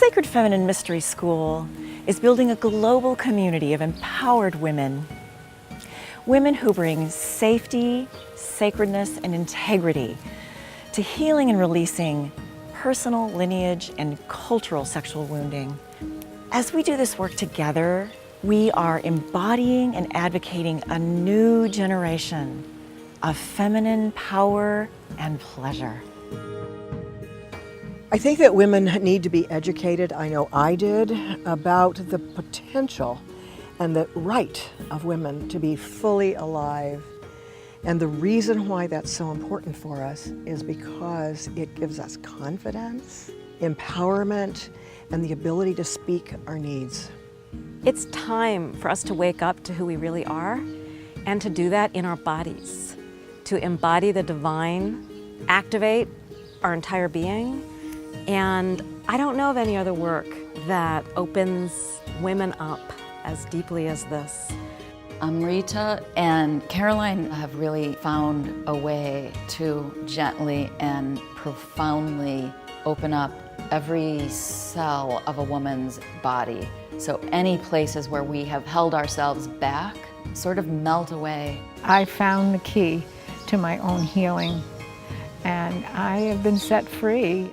Sacred Feminine Mystery School is building a global community of empowered women. Women who bring safety, sacredness, and integrity to healing and releasing personal, lineage, and cultural sexual wounding. As we do this work together, we are embodying and advocating a new generation of feminine power and pleasure. I think that women need to be educated, I know I did, about the potential and the right of women to be fully alive. And the reason why that's so important for us is because it gives us confidence, empowerment, and the ability to speak our needs. It's time for us to wake up to who we really are and to do that in our bodies, to embody the divine, activate our entire being. And I don't know of any other work that opens women up as deeply as this. Amrita and Caroline have really found a way to gently and profoundly open up every cell of a woman's body. So any places where we have held ourselves back sort of melt away. I found the key to my own healing, and I have been set free.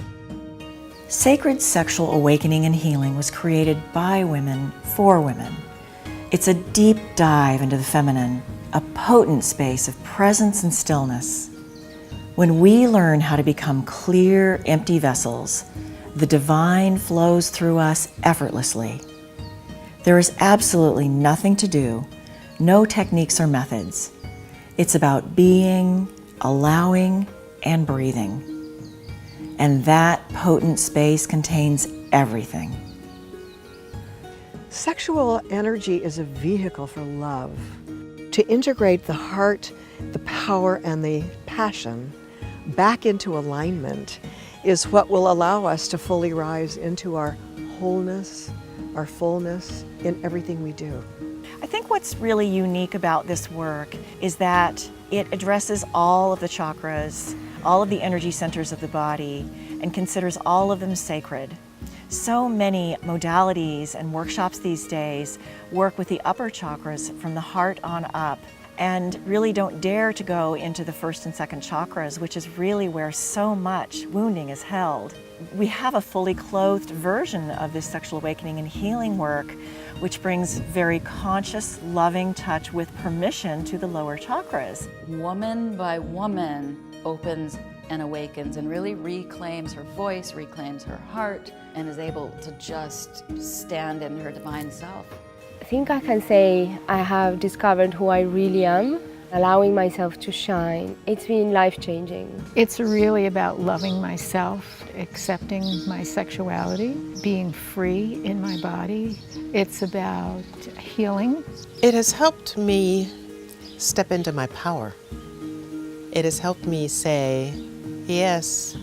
Sacred Sexual Awakening and Healing was created by women for women. It's a deep dive into the feminine, a potent space of presence and stillness. When we learn how to become clear, empty vessels, the divine flows through us effortlessly. There is absolutely nothing to do, no techniques or methods. It's about being, allowing, and breathing. And that potent space contains everything. Sexual energy is a vehicle for love. To integrate the heart, the power, and the passion back into alignment is what will allow us to fully rise into our wholeness, our fullness in everything we do. I think what's really unique about this work is that it addresses all of the chakras, all of the energy centers of the body, and considers all of them sacred. So many modalities and workshops these days work with the upper chakras from the heart on up and really don't dare to go into the first and second chakras, which is really where so much wounding is held. We have a fully clothed version of this sexual awakening and healing work, which brings very conscious, loving touch with permission to the lower chakras. Woman by woman opens and awakens and really reclaims her voice, reclaims her heart, and is able to just stand in her divine self. I think I can say I have discovered who I really am, allowing myself to shine. It's been life-changing. It's really about loving myself, accepting my sexuality, being free in my body. It's about healing. It has helped me step into my power. It has helped me say, yes,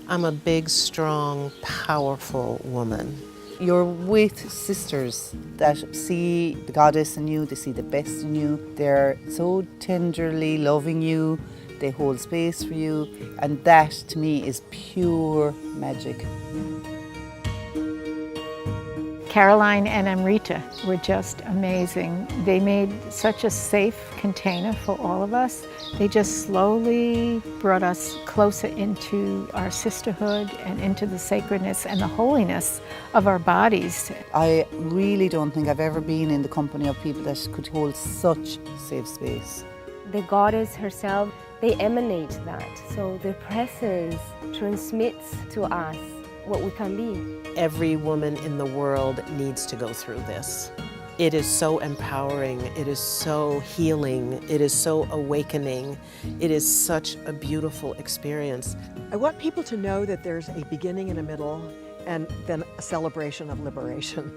I'm a big, strong, powerful woman. You're with sisters that see the goddess in you, they see the best in you. They're so tenderly loving you, they hold space for you, and that to me is pure magic. Caroline and Amrita were just amazing. They made such a safe container for all of us. They just slowly brought us closer into our sisterhood and into the sacredness and the holiness of our bodies. I really don't think I've ever been in the company of people that could hold such safe space. The goddess herself, they emanate that. So their presence transmits to us what we can be. Every woman in the world needs to go through this. It is so empowering, it is so healing, it is so awakening. It is such a beautiful experience. I want people to know that there's a beginning and a middle and then a celebration of liberation.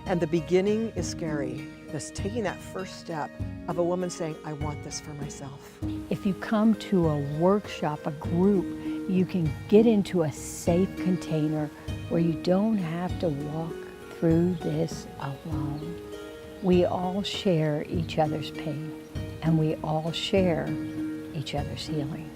And the beginning is scary. Just taking that first step of a woman saying, I want this for myself. If you come to a workshop, a group, you can get into a safe container where you don't have to walk through this alone. We all share each other's pain, and we all share each other's healing.